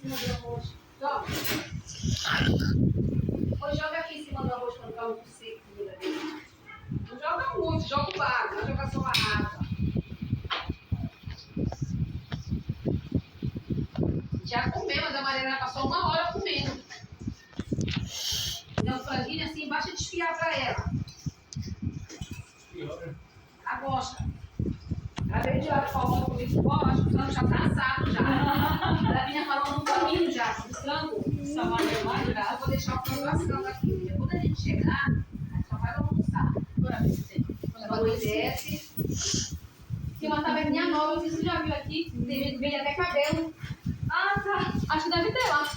cima do arroz. Joga. Ou joga aqui em cima do arroz quando tá muito seco. Não joga muito, joga o barro, não joga só a água. Já comemos, a Mariana passou 1 hora comendo. Então, o franguinho assim, basta desfiar pra ela. Ela gosta. Ela veio de lá falando comigo, ó, acho que o frango já tá assado já. Ela vinha falando um caminho já, do frango. Só vou deixar o frango assando aqui. Depois da gente chegar, a gente só vai almoçar. Quando desce. Tem uma taverninha nova, você já viu aqui? Tem gente que vende até cabelo. Ah, tá. Acho que deve ter lá.